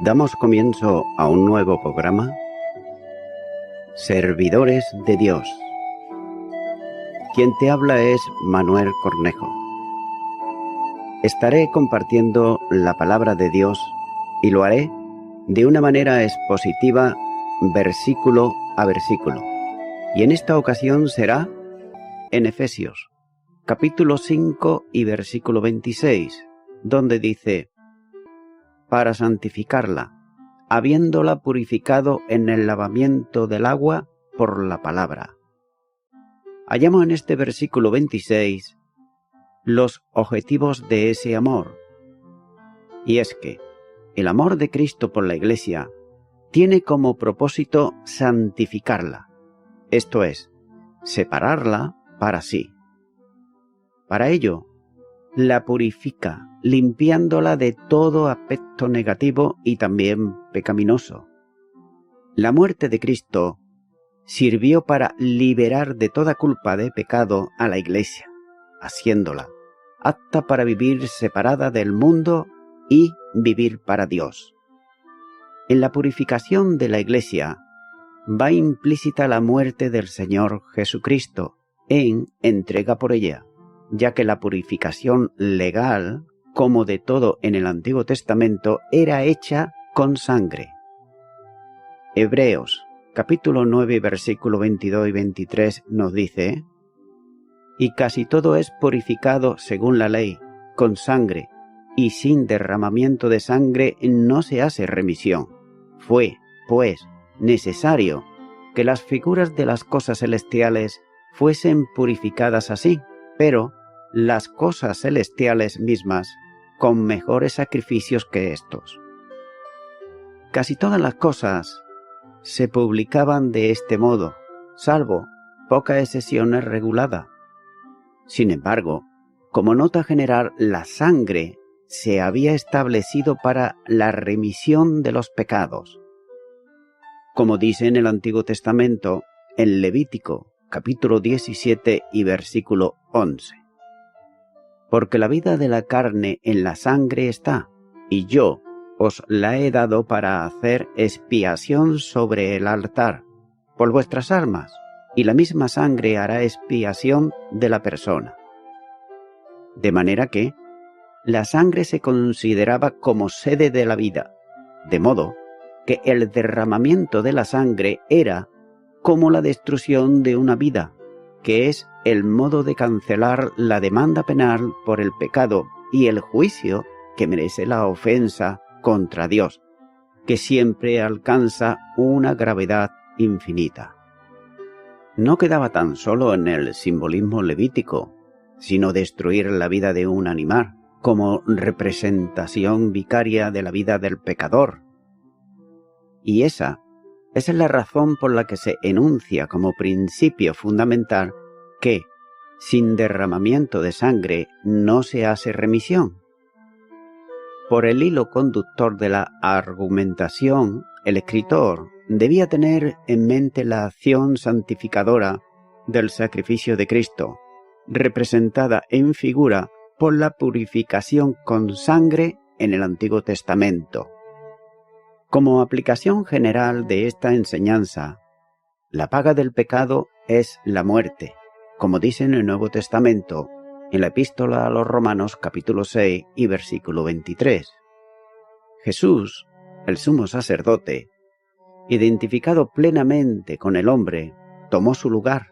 Damos comienzo a un nuevo programa, Servidores de Dios. Quien te habla es Manuel Cornejo. Estaré compartiendo la palabra de Dios y lo haré de una manera expositiva, versículo a versículo. Y en esta ocasión será en Efesios, capítulo 5 y versículo 26, donde dice: para santificarla, habiéndola purificado en el lavamiento del agua por la palabra. Hallamos en este versículo 26 los objetivos de ese amor. Y es que el amor de Cristo por la Iglesia tiene como propósito santificarla, esto es, separarla para sí. Para ello, la purifica, limpiándola de todo aspecto negativo y también pecaminoso. La muerte de Cristo sirvió para liberar de toda culpa de pecado a la Iglesia, haciéndola apta para vivir separada del mundo y vivir para Dios. En la purificación de la Iglesia va implícita la muerte del Señor Jesucristo en entrega por ella, ya que la purificación legal, como de todo en el Antiguo Testamento, era hecha con sangre. Hebreos, capítulo 9, versículo 22 y 23 nos dice: y casi todo es purificado según la ley, con sangre, y sin derramamiento de sangre no se hace remisión. Fue, pues, necesario que las figuras de las cosas celestiales fuesen purificadas así, pero las cosas celestiales mismas con mejores sacrificios que estos. Casi todas las cosas se publicaban de este modo, salvo pocas excepciones reguladas. Sin embargo, como nota general, la sangre se había establecido para la remisión de los pecados. Como dice en el Antiguo Testamento, en Levítico, capítulo 17 y versículo 11. Porque la vida de la carne en la sangre está, y yo os la he dado para hacer expiación sobre el altar, por vuestras almas, y la misma sangre hará expiación de la persona. De manera que la sangre se consideraba como sede de la vida, de modo que el derramamiento de la sangre era como la destrucción de una vida, que es el modo de cancelar la demanda penal por el pecado y el juicio que merece la ofensa contra Dios, que siempre alcanza una gravedad infinita. No quedaba tan solo en el simbolismo levítico, sino destruir la vida de un animal, como representación vicaria de la vida del pecador. Y esa es la razón por la que se enuncia como principio fundamental que, sin derramamiento de sangre, no se hace remisión. Por el hilo conductor de la argumentación, el escritor debía tener en mente la acción santificadora del sacrificio de Cristo, representada en figura por la purificación con sangre en el Antiguo Testamento. Como aplicación general de esta enseñanza, la paga del pecado es la muerte, como dice en el Nuevo Testamento, en la Epístola a los Romanos capítulo 6 y versículo 23. Jesús, el sumo sacerdote, identificado plenamente con el hombre, tomó su lugar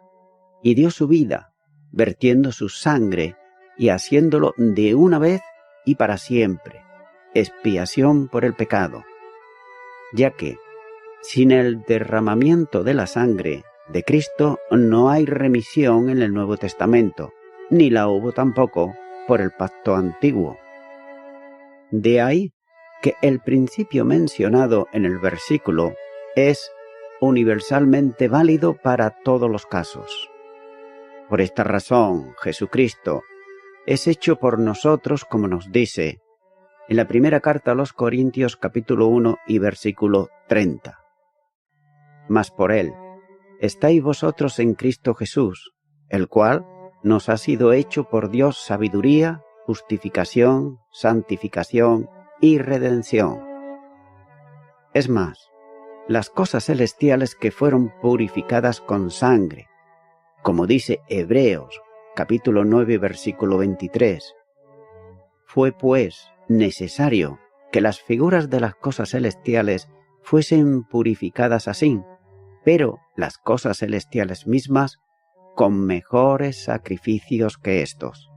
y dio su vida, vertiendo su sangre y haciéndolo de una vez y para siempre, expiación por el pecado, ya que sin el derramamiento de la sangre de Cristo no hay remisión en el Nuevo Testamento, ni la hubo tampoco por el pacto antiguo. De ahí que el principio mencionado en el versículo es universalmente válido para todos los casos. Por esta razón, Jesucristo es hecho por nosotros, como nos dice en la primera carta a los Corintios capítulo 1 y versículo 30. Mas por él estáis vosotros en Cristo Jesús, el cual nos ha sido hecho por Dios sabiduría, justificación, santificación y redención. Es más, las cosas celestiales que fueron purificadas con sangre, como dice Hebreos, capítulo 9, versículo 23. Fue pues necesario que las figuras de las cosas celestiales fuesen purificadas así, pero las cosas celestiales mismas con mejores sacrificios que estos.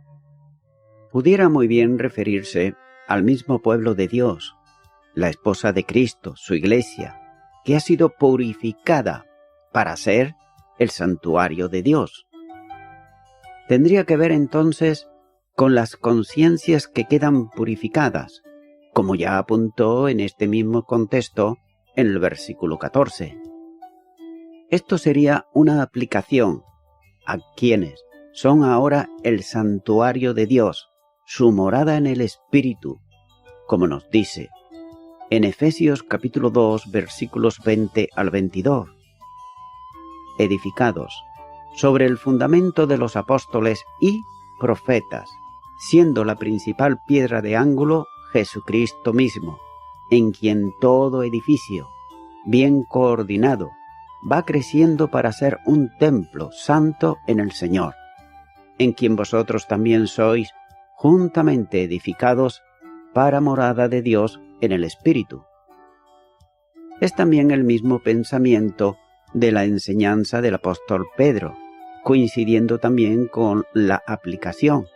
Pudiera muy bien referirse al mismo pueblo de Dios, la esposa de Cristo, su iglesia, que ha sido purificada para ser el santuario de Dios. Tendría que ver entonces con las conciencias que quedan purificadas, como ya apuntó en este mismo contexto en el versículo 14. Esto sería una aplicación a quienes son ahora el santuario de Dios, su morada en el Espíritu, como nos dice en Efesios capítulo 2, versículos 20 al 22. Edificados sobre el fundamento de los apóstoles y profetas, siendo la principal piedra de ángulo Jesucristo mismo, en quien todo edificio, bien coordinado, va creciendo para ser un templo santo en el Señor, en quien vosotros también sois juntamente edificados para morada de Dios en el Espíritu. Es también el mismo pensamiento de la enseñanza del apóstol Pedro, coincidiendo también con la aplicación,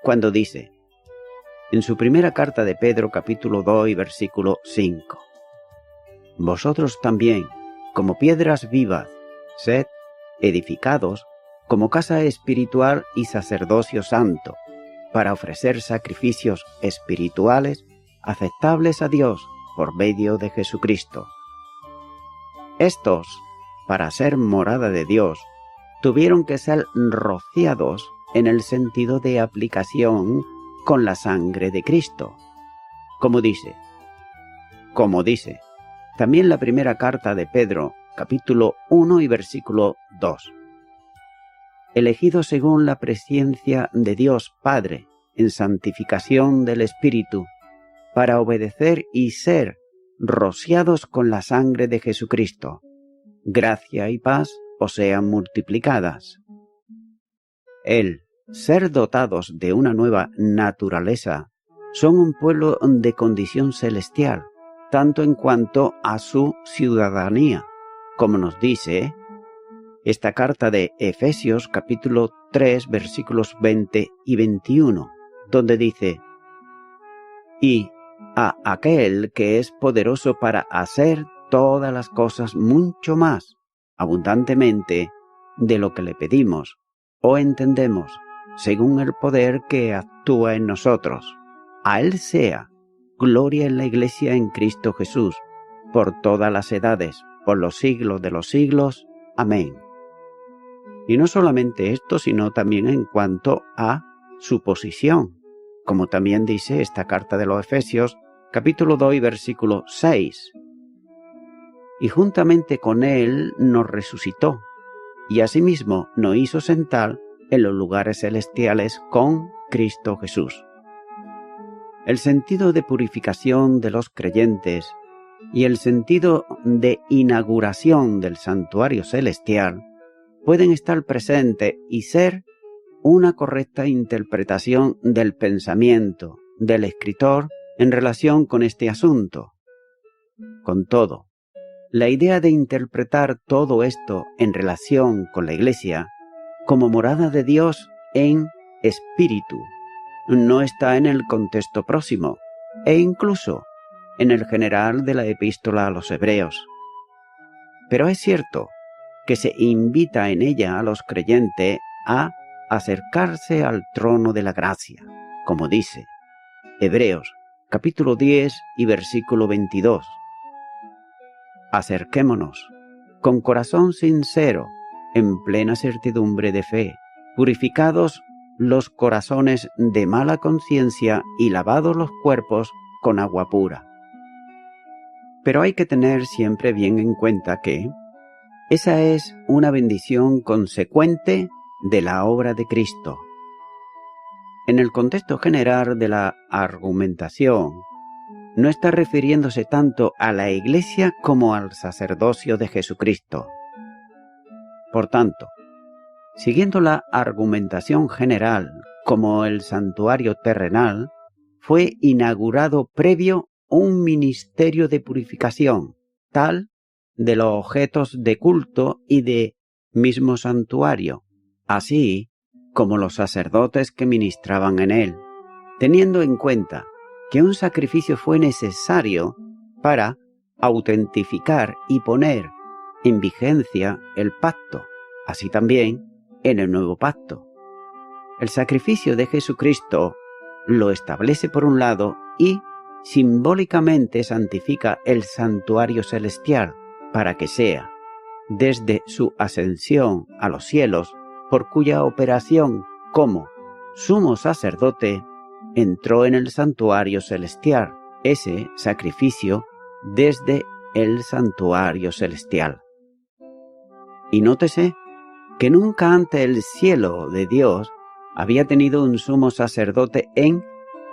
cuando dice, en su primera carta de Pedro, capítulo 2 y versículo 5, vosotros también, como piedras vivas, sed edificados como casa espiritual y sacerdocio santo, para ofrecer sacrificios espirituales aceptables a Dios por medio de Jesucristo. Estos, para ser morada de Dios, tuvieron que ser rociados en el sentido de aplicación con la sangre de Cristo, como dice también la primera carta de Pedro, capítulo 1 y versículo 2. Elegidos según la presciencia de Dios Padre, en santificación del Espíritu, para obedecer y ser rociados con la sangre de Jesucristo. Gracia y paz os sean multiplicadas. El ser dotados de una nueva naturaleza son un pueblo de condición celestial, tanto en cuanto a su ciudadanía, como nos dice esta carta de Efesios capítulo 3 versículos 20 y 21, donde dice, y a aquel que es poderoso para hacer todas las cosas mucho más abundantemente de lo que le pedimos o entendemos, según el poder que actúa en nosotros. A él sea gloria en la Iglesia en Cristo Jesús, por todas las edades, por los siglos de los siglos. Amén. Y no solamente esto, sino también en cuanto a su posición, como también dice esta carta de los Efesios, capítulo 2 y versículo 6. Y juntamente con él nos resucitó, y asimismo nos hizo sentar en los lugares celestiales con Cristo Jesús. El sentido de purificación de los creyentes y el sentido de inauguración del santuario celestial pueden estar presentes y ser una correcta interpretación del pensamiento del escritor en relación con este asunto. Con todo, la idea de interpretar todo esto en relación con la Iglesia como morada de Dios en espíritu no está en el contexto próximo e incluso en el general de la epístola a los Hebreos. Pero es cierto que se invita en ella a los creyentes a acercarse al trono de la gracia, como dice Hebreos capítulo 10 y versículo 22. Acerquémonos con corazón sincero, en plena certidumbre de fe, purificados los corazones de mala conciencia y lavados los cuerpos con agua pura. Pero hay que tener siempre bien en cuenta que esa es una bendición consecuente de la obra de Cristo. En el contexto general de la argumentación, no está refiriéndose tanto a la Iglesia como al sacerdocio de Jesucristo. Por tanto, siguiendo la argumentación general, como el santuario terrenal, fue inaugurado previo un ministerio de purificación, tal de los objetos de culto y de mismo santuario, así como los sacerdotes que ministraban en él, teniendo en cuenta que un sacrificio fue necesario para autentificar y poner en vigencia el pacto, así también en el nuevo pacto. El sacrificio de Jesucristo lo establece por un lado y simbólicamente santifica el santuario celestial para que sea, desde su ascensión a los cielos, por cuya operación como sumo sacerdote entró en el santuario celestial, ese sacrificio desde el santuario celestial. Y nótese que nunca ante el cielo de Dios había tenido un sumo sacerdote en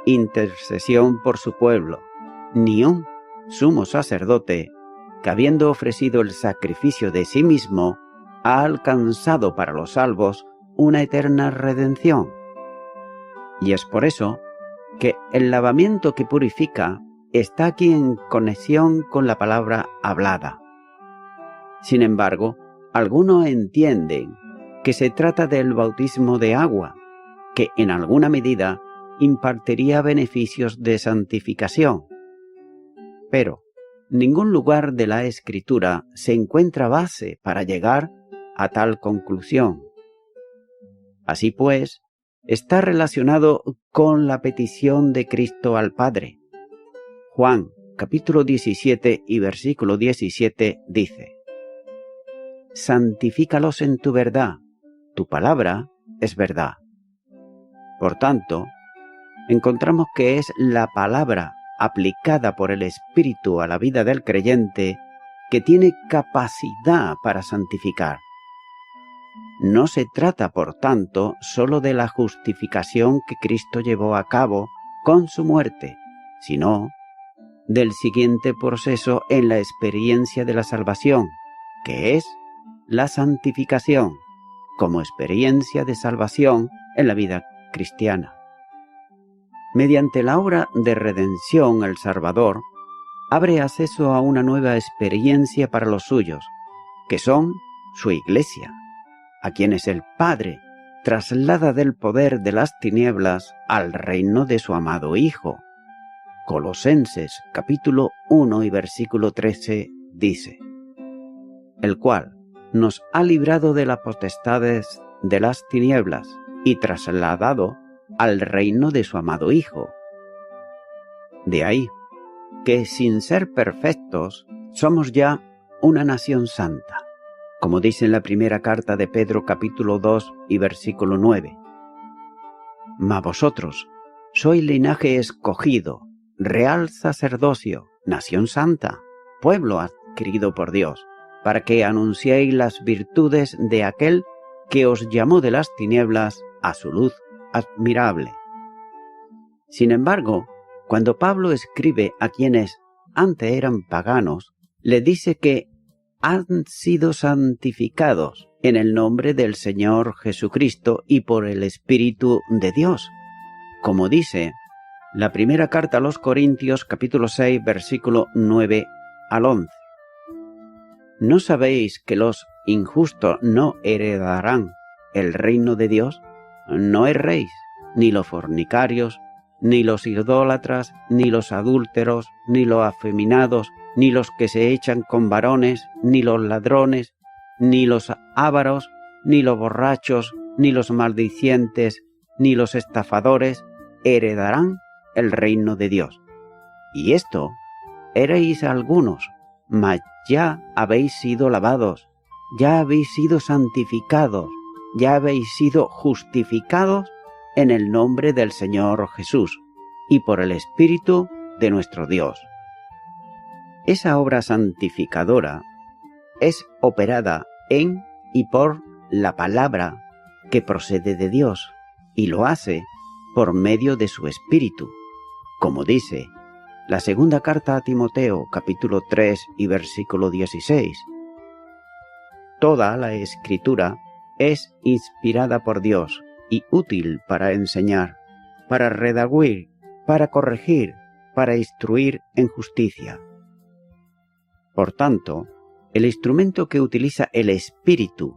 intercesión por su pueblo, ni un sumo sacerdote que, habiendo ofrecido el sacrificio de sí mismo, ha alcanzado para los salvos una eterna redención. Y es por eso que el lavamiento que purifica está aquí en conexión con la palabra hablada. Sin embargo, algunos entienden que se trata del bautismo de agua, que en alguna medida impartiría beneficios de santificación. Pero ningún lugar de la Escritura se encuentra base para llegar a tal conclusión. Así pues, está relacionado con la petición de Cristo al Padre. Juan, capítulo 17 y versículo 17 dice: «Santifícalos en tu verdad, tu palabra es verdad». Por tanto, encontramos que es la palabra aplicada por el Espíritu a la vida del creyente que tiene capacidad para santificar. No se trata, por tanto, sólo de la justificación que Cristo llevó a cabo con su muerte, sino del siguiente proceso en la experiencia de la salvación, que es la santificación, como experiencia de salvación en la vida cristiana. Mediante la obra de redención, el Salvador abre acceso a una nueva experiencia para los suyos, que son su Iglesia, a quienes el Padre traslada del poder de las tinieblas al reino de su amado Hijo. Colosenses capítulo 1 y versículo 13 dice: el cual nos ha librado de las potestades de las tinieblas y trasladado al reino de su amado Hijo. De ahí que, sin ser perfectos, somos ya una nación santa, como dice en la primera carta de Pedro capítulo 2 y versículo 9. Mas vosotros sois linaje escogido, real sacerdocio, nación santa, pueblo adquirido por Dios, para que anunciéis las virtudes de aquel que os llamó de las tinieblas a su luz admirable. Sin embargo, cuando Pablo escribe a quienes antes eran paganos, le dice que han sido santificados en el nombre del Señor Jesucristo y por el Espíritu de Dios, como dice la primera carta a los Corintios capítulo 6 versículo 9 al 11. ¿No sabéis que los injustos no heredarán el reino de Dios? No erréis, ni los fornicarios, ni los idólatras, ni los adúlteros, ni los afeminados, ni los que se echan con varones, ni los ladrones, ni los ávaros, ni los borrachos, ni los maldicientes, ni los estafadores heredarán el reino de Dios. Y esto erais algunos, mas ya habéis sido lavados, ya habéis sido santificados, ya habéis sido justificados en el nombre del Señor Jesús y por el Espíritu de nuestro Dios. Esa obra santificadora es operada en y por la palabra que procede de Dios y lo hace por medio de su Espíritu, como dice la segunda carta a Timoteo, capítulo 3 y versículo 16. Toda la Escritura es inspirada por Dios y útil para enseñar, para redarguir, para corregir, para instruir en justicia. Por tanto, el instrumento que utiliza el Espíritu,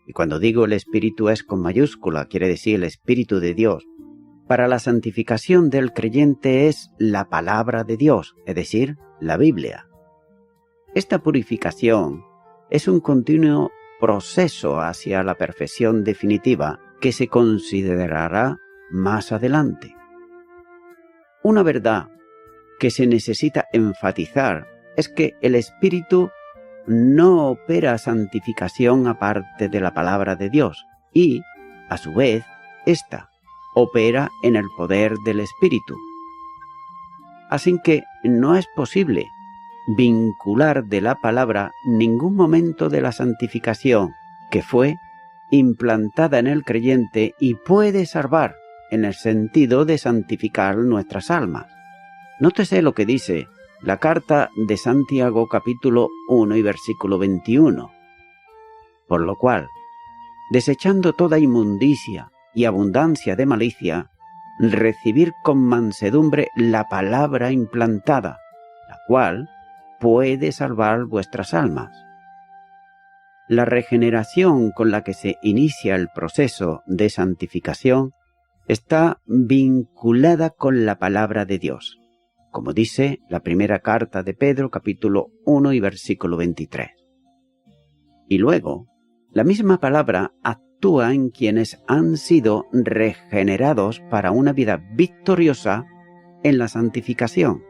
y cuando digo el Espíritu es con mayúscula, quiere decir el Espíritu de Dios, para la santificación del creyente es la palabra de Dios, es decir, la Biblia. Esta purificación es un continuo proceso hacia la perfección definitiva que se considerará más adelante. Una verdad que se necesita enfatizar es que el Espíritu no opera santificación aparte de la palabra de Dios y, a su vez, ésta opera en el poder del Espíritu. Así que no es posible vincular de la palabra ningún momento de la santificación que fue implantada en el creyente y puede salvar en el sentido de santificar nuestras almas. Nótese lo que dice la carta de Santiago capítulo 1 y versículo 21. Por lo cual, desechando toda inmundicia y abundancia de malicia, recibir con mansedumbre la palabra implantada, la cual puede salvar vuestras almas. La regeneración con la que se inicia el proceso de santificación está vinculada con la palabra de Dios, como dice la primera carta de Pedro, capítulo 1 y versículo 23. Y luego, la misma palabra actúa en quienes han sido regenerados para una vida victoriosa en la santificación.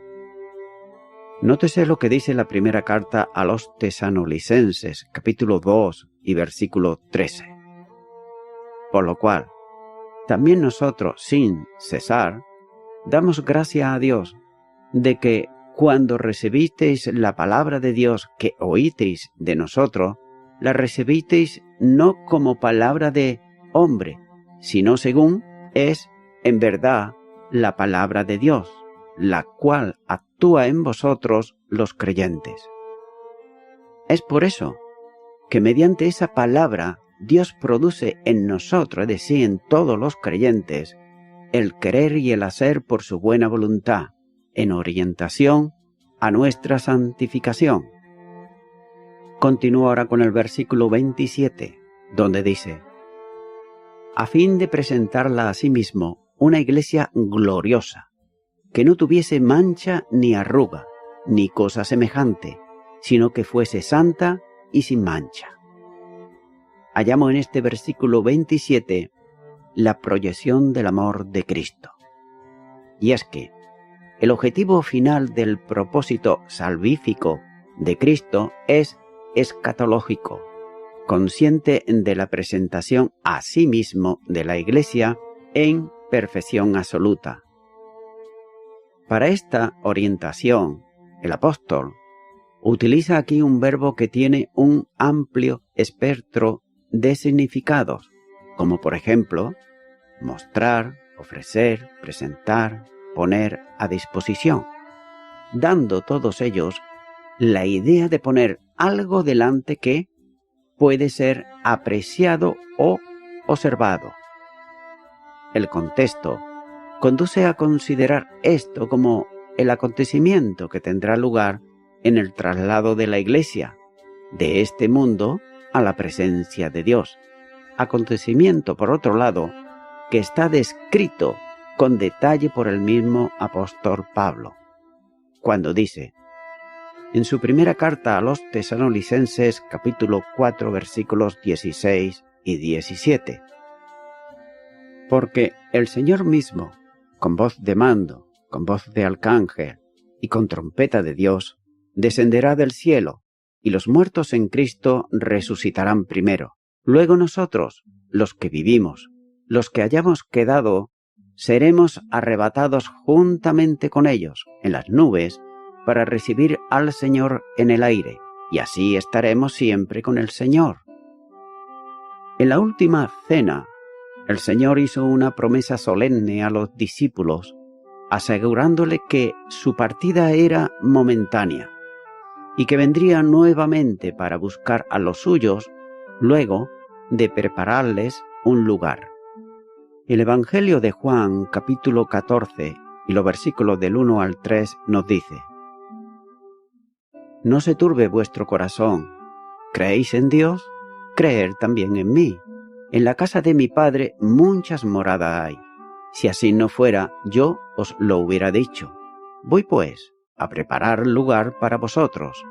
Nótese lo que dice la primera carta a los Tesalonicenses, capítulo 2 y versículo 13. Por lo cual, también nosotros, sin cesar, damos gracias a Dios de que cuando recibisteis la palabra de Dios que oísteis de nosotros, la recibisteis no como palabra de hombre, sino según es en verdad la palabra de Dios, la cual actúa en vosotros los creyentes. Es por eso que mediante esa palabra Dios produce en nosotros, es decir, en todos los creyentes, el querer y el hacer por su buena voluntad, en orientación a nuestra santificación. Continúo ahora con el versículo 27, donde dice: a fin de presentarla a sí mismo una iglesia gloriosa, que no tuviese mancha ni arruga, ni cosa semejante, sino que fuese santa y sin mancha. Hallamos en este versículo 27 la proyección del amor de Cristo. Y es que el objetivo final del propósito salvífico de Cristo es escatológico, consciente de la presentación a sí mismo de la Iglesia en perfección absoluta. Para esta orientación, el apóstol utiliza aquí un verbo que tiene un amplio espectro de significados, como por ejemplo, mostrar, ofrecer, presentar, poner a disposición, dando todos ellos la idea de poner algo delante que puede ser apreciado o observado. El contexto conduce a considerar esto como el acontecimiento que tendrá lugar en el traslado de la Iglesia de este mundo a la presencia de Dios. Acontecimiento, por otro lado, que está descrito con detalle por el mismo apóstol Pablo, cuando dice, en su primera carta a los Tesalonicenses, capítulo 4, versículos 16 y 17. Porque el Señor mismo, con voz de mando, con voz de arcángel y con trompeta de Dios, descenderá del cielo, y los muertos en Cristo resucitarán primero. Luego nosotros, los que vivimos, los que hayamos quedado, seremos arrebatados juntamente con ellos en las nubes para recibir al Señor en el aire, y así estaremos siempre con el Señor. En la última cena, el Señor hizo una promesa solemne a los discípulos asegurándole que su partida era momentánea y que vendría nuevamente para buscar a los suyos luego de prepararles un lugar. El Evangelio de Juan, capítulo 14, y los versículos del 1 al 3 nos dice: No se turbe vuestro corazón. ¿Creéis en Dios? Creed también en mí. En la casa de mi Padre muchas moradas hay. Si así no fuera, yo os lo hubiera dicho. Voy pues a preparar lugar para vosotros.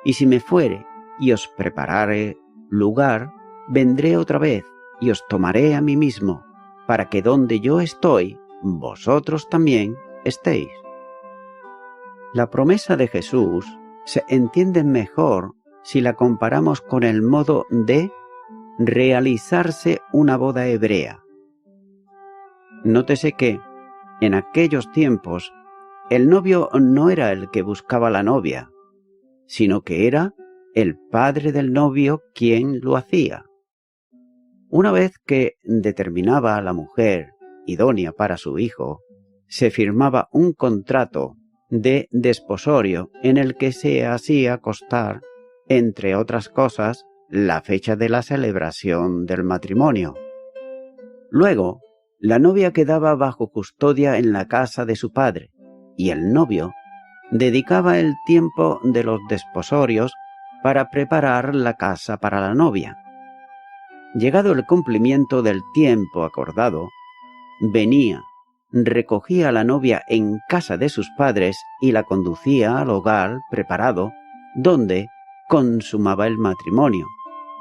Y si me fuere y os preparare lugar, vendré otra vez y os tomaré a mí mismo, para que donde yo estoy, vosotros también estéis. La promesa de Jesús se entiende mejor si la comparamos con el modo de realizarse una boda hebrea. Nótese que, en aquellos tiempos, el novio no era el que buscaba a la novia, sino que era el padre del novio quien lo hacía. Una vez que determinaba a la mujer idónea para su hijo, se firmaba un contrato de desposorio en el que se hacía constar, entre otras cosas, la fecha de la celebración del matrimonio. Luego, la novia quedaba bajo custodia en la casa de su padre, y el novio dedicaba el tiempo de los desposorios para preparar la casa para la novia. Llegado el cumplimiento del tiempo acordado, venía, recogía a la novia en casa de sus padres y la conducía al hogar preparado, donde consumaba el matrimonio,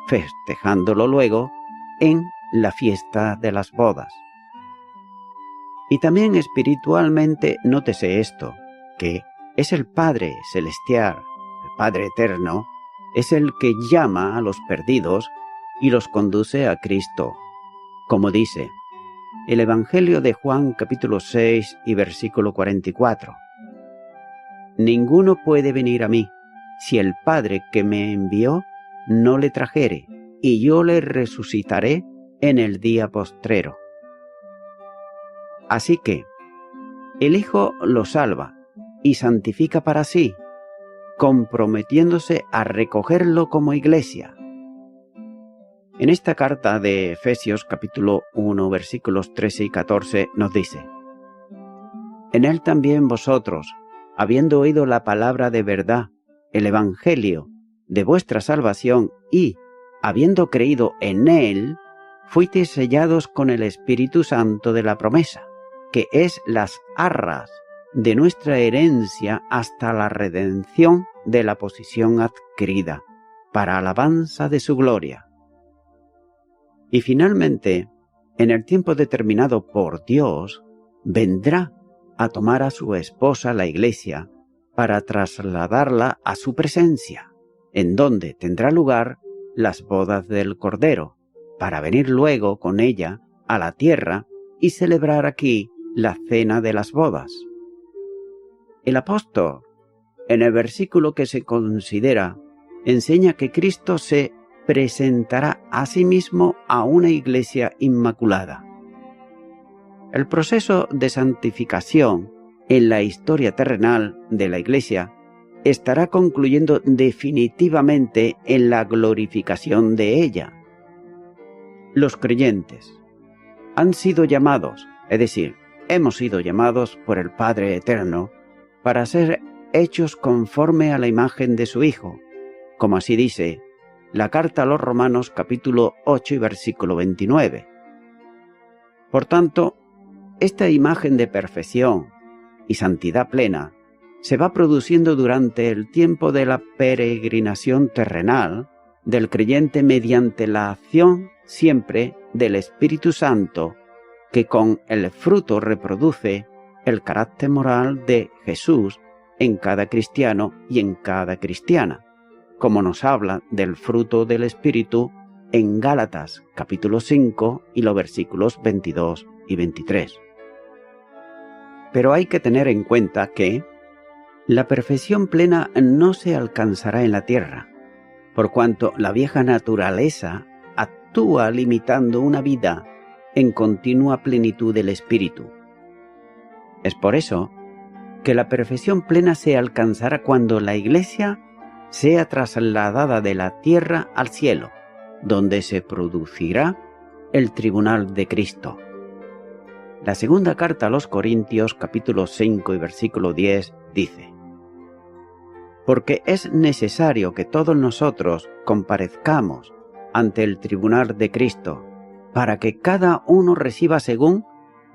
festejándolo luego en la fiesta de las bodas. Y también espiritualmente nótese esto, que es el Padre Celestial, el Padre Eterno, es el que llama a los perdidos y los conduce a Cristo, como dice el Evangelio de Juan capítulo 6 y versículo 44. Ninguno puede venir a mí si el Padre que me envió no le trajere, y yo le resucitaré en el día postrero. Así que el Hijo lo salva y santifica para sí, comprometiéndose a recogerlo como iglesia. En esta carta de Efesios capítulo 1 versículos 13 y 14 nos dice: En él también vosotros, habiendo oído la palabra de verdad, el evangelio de vuestra salvación, y habiendo creído en él, fuisteis sellados con el Espíritu Santo de la promesa, que es las arras de nuestra herencia hasta la redención de la posesión adquirida, para alabanza de su gloria. Y finalmente, en el tiempo determinado por Dios, vendrá a tomar a su esposa la iglesia para trasladarla a su presencia, en donde tendrá lugar las bodas del Cordero, para venir luego con ella a la tierra y celebrar aquí la cena de las bodas. El apóstol, en el versículo que se considera, enseña que Cristo se presentará a sí mismo a una iglesia inmaculada. El proceso de santificación en la historia terrenal de la iglesia estará concluyendo definitivamente en la glorificación de ella. Los creyentes han sido llamados, es decir, hemos sido llamados por el Padre Eterno para ser hechos conforme a la imagen de su Hijo, como así dice la carta a los Romanos capítulo 8 y versículo 29. Por tanto, esta imagen de perfección y santidad plena se va produciendo durante el tiempo de la peregrinación terrenal del creyente mediante la acción siempre del Espíritu Santo, que con el fruto reproduce el carácter moral de Jesús en cada cristiano y en cada cristiana, como nos habla del fruto del Espíritu en Gálatas capítulo 5 y los versículos 22 y 23. Pero hay que tener en cuenta que la perfección plena no se alcanzará en la tierra, por cuanto la vieja naturaleza actúa limitando una vida en continua plenitud del Espíritu. Es por eso que la perfección plena se alcanzará cuando la Iglesia sea trasladada de la tierra al cielo, donde se producirá el tribunal de Cristo. La segunda carta a los Corintios, capítulo 5 y versículo 10, dice: porque es necesario que todos nosotros comparezcamos ante el tribunal de Cristo, para que cada uno reciba según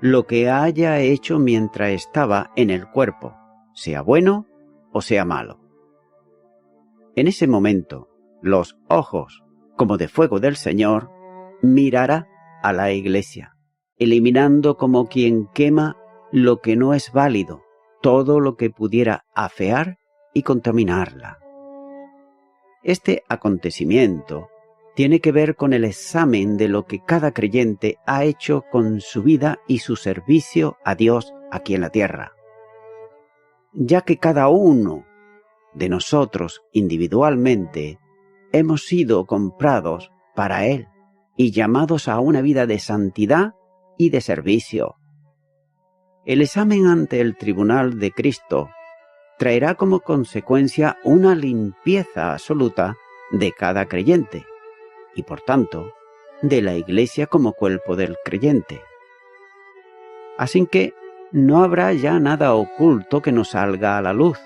lo que haya hecho mientras estaba en el cuerpo, sea bueno o sea malo. En ese momento, los ojos, como de fuego del Señor, mirará a la Iglesia, eliminando como quien quema lo que no es válido, todo lo que pudiera afear y contaminarla. Este acontecimiento tiene que ver con el examen de lo que cada creyente ha hecho con su vida y su servicio a Dios aquí en la tierra, ya que cada uno de nosotros individualmente hemos sido comprados para Él y llamados a una vida de santidad y de servicio. El examen ante el tribunal de Cristo traerá como consecuencia una limpieza absoluta de cada creyente y, por tanto, de la Iglesia como cuerpo del creyente. Así que no habrá ya nada oculto que no salga a la luz,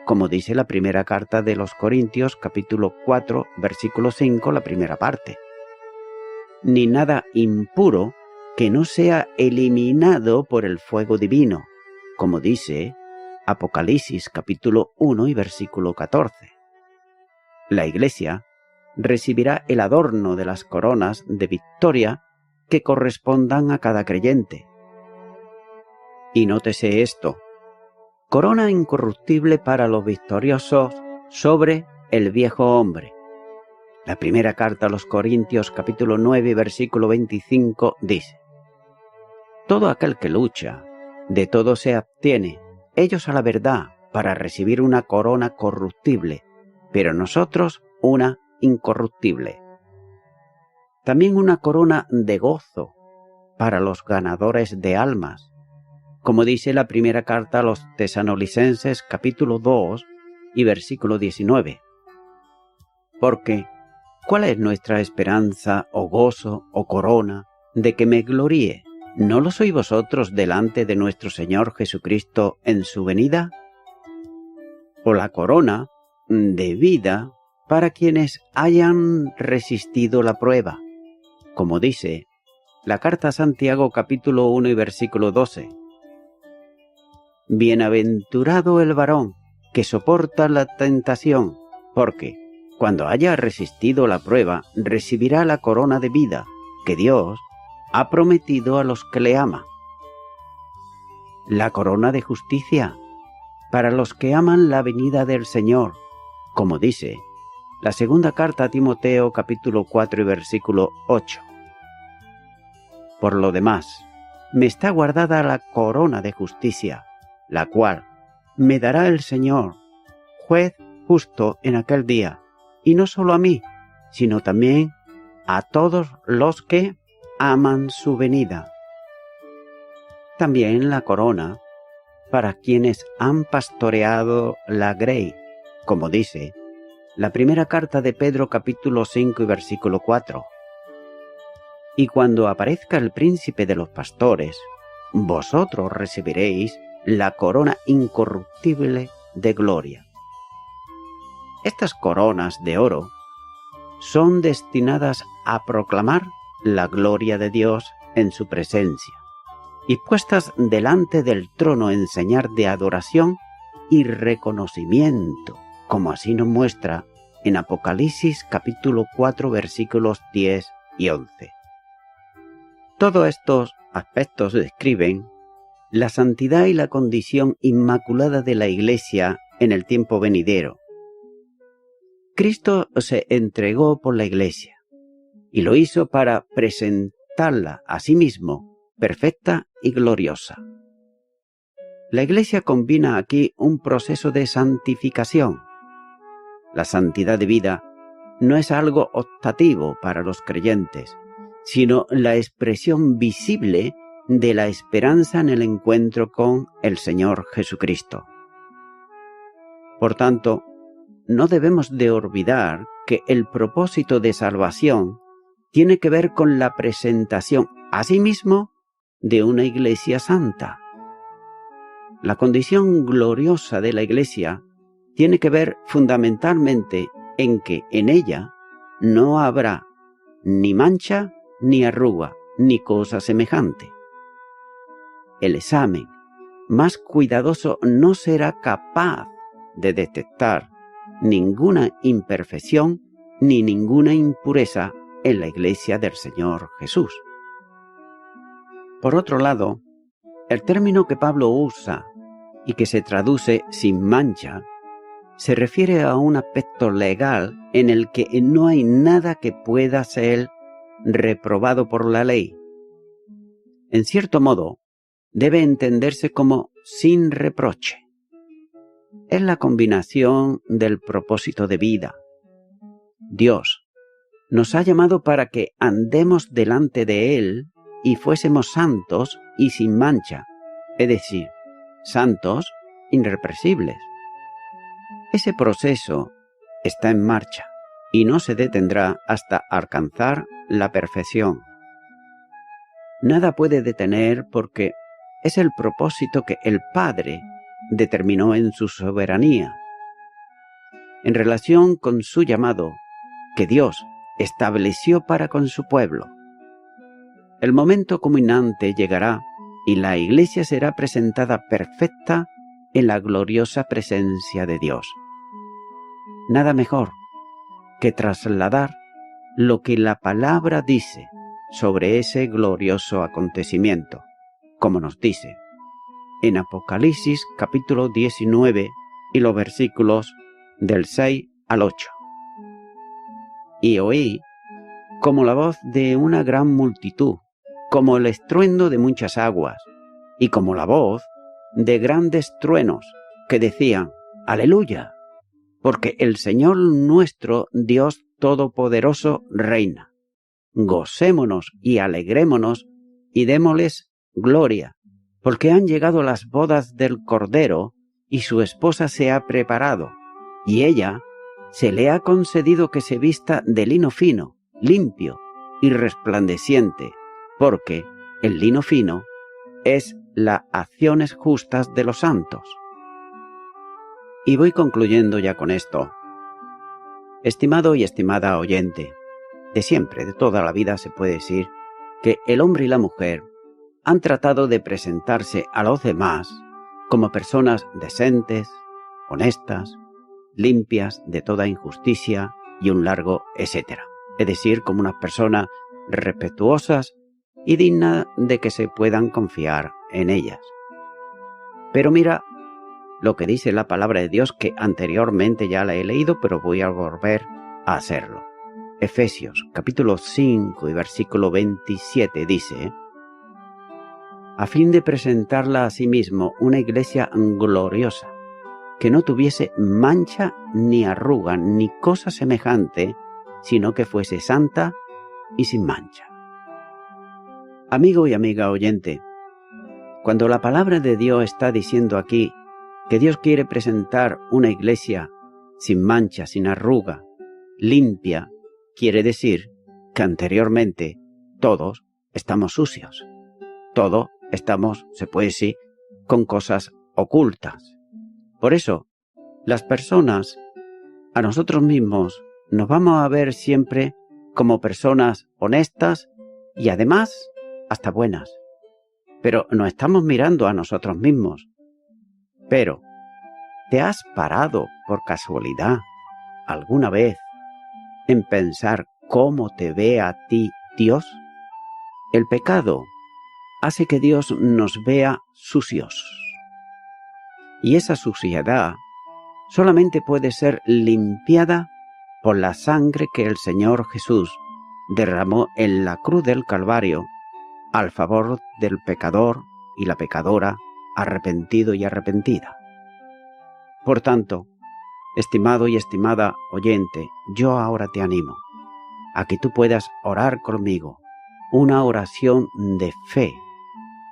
como dice la primera carta de los Corintios, capítulo 4, versículo 5, la primera parte. Ni nada impuro que no sea eliminado por el fuego divino, como dice Apocalipsis capítulo 1 y versículo 14. La Iglesia recibirá el adorno de las coronas de victoria que correspondan a cada creyente. Y nótese esto: corona incorruptible para los victoriosos sobre el viejo hombre. La primera carta a los Corintios capítulo 9 versículo 25 dice: todo aquel que lucha, de todo se abstiene, ellos a la verdad, para recibir una corona corruptible, pero nosotros una incorruptible. También una corona de gozo para los ganadores de almas, como dice la primera carta a los Tesalonicenses capítulo 2 y versículo 19. Porque, ¿cuál es nuestra esperanza o gozo o corona de que me gloríe? ¿No lo sois vosotros delante de nuestro Señor Jesucristo en su venida? O la corona de vida para quienes hayan resistido la prueba, como dice la carta a Santiago capítulo 1 y versículo 12. Bienaventurado el varón que soporta la tentación, porque cuando haya resistido la prueba recibirá la corona de vida que Dios ha prometido a los que le ama. La corona de justicia para los que aman la venida del Señor, como dice la segunda carta a Timoteo capítulo 4 y versículo 8. Por lo demás, me está guardada la corona de justicia, la cual me dará el Señor, juez justo en aquel día, y no solo a mí, sino también a todos los que aman su venida. También la corona para quienes han pastoreado la grey, como dice la primera carta de Pedro capítulo 5 y versículo 4. Y cuando aparezca el príncipe de los pastores, vosotros recibiréis la corona incorruptible de gloria. Estas coronas de oro son destinadas a proclamar la gloria de Dios en su presencia, y puestas delante del trono en señal de adoración y reconocimiento, como así nos muestra en Apocalipsis capítulo 4 versículos 10 y 11. Todos estos aspectos describen la santidad y la condición inmaculada de la Iglesia en el tiempo venidero. Cristo se entregó por la Iglesia y lo hizo para presentarla a sí mismo perfecta y gloriosa. La Iglesia combina aquí un proceso de santificación. La santidad de vida no es algo optativo para los creyentes, sino la expresión visible de la esperanza en el encuentro con el Señor Jesucristo. Por tanto, no debemos de olvidar que el propósito de salvación tiene que ver con la presentación a sí mismo de una Iglesia santa. La condición gloriosa de la Iglesia tiene que ver fundamentalmente en que en ella no habrá ni mancha, ni arruga, ni cosa semejante. El examen más cuidadoso no será capaz de detectar ninguna imperfección ni ninguna impureza en la Iglesia del Señor Jesús. Por otro lado, el término que Pablo usa y que se traduce sin mancha se refiere a un aspecto legal en el que no hay nada que pueda ser reprobado por la ley. En cierto modo, debe entenderse como sin reproche. Es la combinación del propósito de vida. Dios nos ha llamado para que andemos delante de Él y fuésemos santos y sin mancha, es decir, santos irrepresibles. Ese proceso está en marcha y no se detendrá hasta alcanzar la perfección. Nada puede detener porque es el propósito que el Padre determinó en su soberanía. En relación con su llamado, que Dios estableció para con su pueblo. El momento culminante llegará y la Iglesia será presentada perfecta en la gloriosa presencia de Dios. Nada mejor que trasladar lo que la palabra dice sobre ese glorioso acontecimiento, como nos dice en Apocalipsis capítulo 19 y los versículos del 6 al 8. Y oí como la voz de una gran multitud, como el estruendo de muchas aguas, y como la voz de grandes truenos que decían: ¡Aleluya! Porque el Señor nuestro Dios Todopoderoso reina. Gocémonos y alegrémonos y démosles gloria, porque han llegado las bodas del Cordero y su esposa se ha preparado, y ella se le ha concedido que se vista de lino fino, limpio y resplandeciente, porque el lino fino es las acciones justas de los santos. Y voy concluyendo ya con esto. Estimado y estimada oyente, de siempre, de toda la vida se puede decir que el hombre y la mujer han tratado de presentarse a los demás como personas decentes, honestas, limpias de toda injusticia y un largo etcétera. Es decir, como unas personas respetuosas y dignas de que se puedan confiar en ellas. Pero mira lo que dice la palabra de Dios, que anteriormente ya la he leído, pero voy a volver a hacerlo. Efesios capítulo 5 y versículo 27 dice: a fin de presentarla a sí mismo una iglesia gloriosa, que no tuviese mancha ni arruga ni cosa semejante, sino que fuese santa y sin mancha. Amigo y amiga oyente, cuando la palabra de Dios está diciendo aquí que Dios quiere presentar una iglesia sin mancha, sin arruga, limpia, quiere decir que anteriormente todos estamos sucios. Todos estamos, se puede decir, con cosas ocultas. Por eso, las personas, a nosotros mismos, nos vamos a ver siempre como personas honestas y además hasta buenas. Pero nos estamos mirando a nosotros mismos. Pero, ¿te has parado por casualidad alguna vez en pensar cómo te ve a ti Dios? El pecado hace que Dios nos vea sucios. Y esa suciedad solamente puede ser limpiada por la sangre que el Señor Jesús derramó en la cruz del Calvario al favor del pecador y la pecadora arrepentido y arrepentida. Por tanto, estimado y estimada oyente, yo ahora te animo a que tú puedas orar conmigo una oración de fe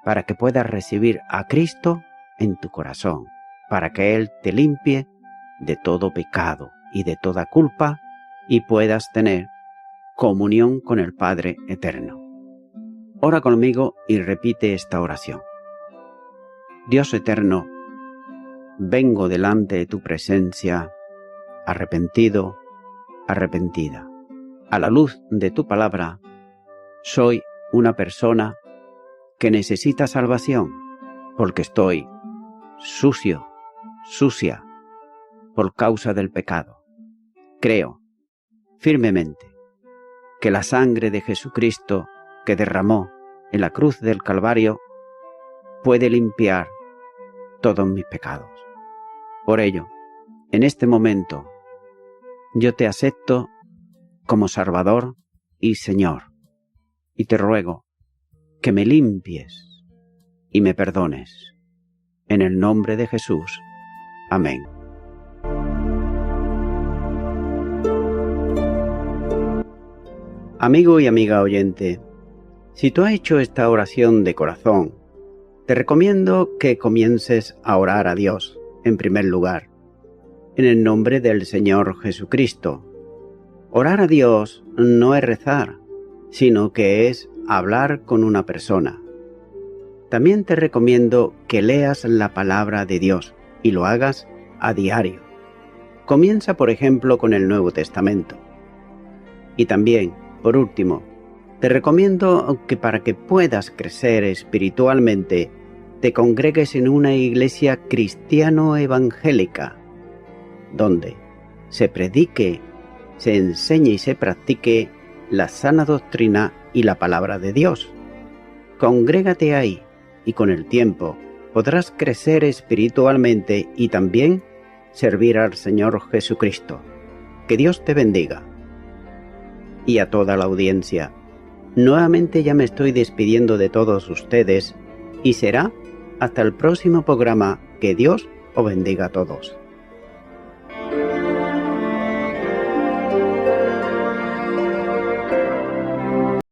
para que puedas recibir a Cristo en tu corazón, para que Él te limpie de todo pecado y de toda culpa y puedas tener comunión con el Padre Eterno. Ora conmigo y repite esta oración. Dios eterno, vengo delante de tu presencia, arrepentido, arrepentida. A la luz de tu palabra, soy una persona que necesita salvación porque estoy sucio, sucia, por causa del pecado. Creo firmemente que la sangre de Jesucristo que derramó en la cruz del Calvario puede limpiar todos mis pecados. Por ello, en este momento, yo te acepto como Salvador y Señor, y te ruego que me limpies y me perdones. En el nombre de Jesús. Amén. Amigo y amiga oyente, si tú has hecho esta oración de corazón, te recomiendo que comiences a orar a Dios, en primer lugar, en el nombre del Señor Jesucristo. Orar a Dios no es rezar, sino que es hablar con una persona. También te recomiendo que leas la palabra de Dios y lo hagas a diario. Comienza, por ejemplo, con el Nuevo Testamento. Y también, por último, te recomiendo que para que puedas crecer espiritualmente, te congregues en una iglesia cristiano-evangélica, donde se predique, se enseñe y se practique la sana doctrina y la palabra de Dios. Congrégate ahí y con el tiempo podrás crecer espiritualmente y también servir al Señor Jesucristo. Que Dios te bendiga. Y a toda la audiencia, nuevamente ya me estoy despidiendo de todos ustedes y será hasta el próximo programa. Que Dios os bendiga a todos.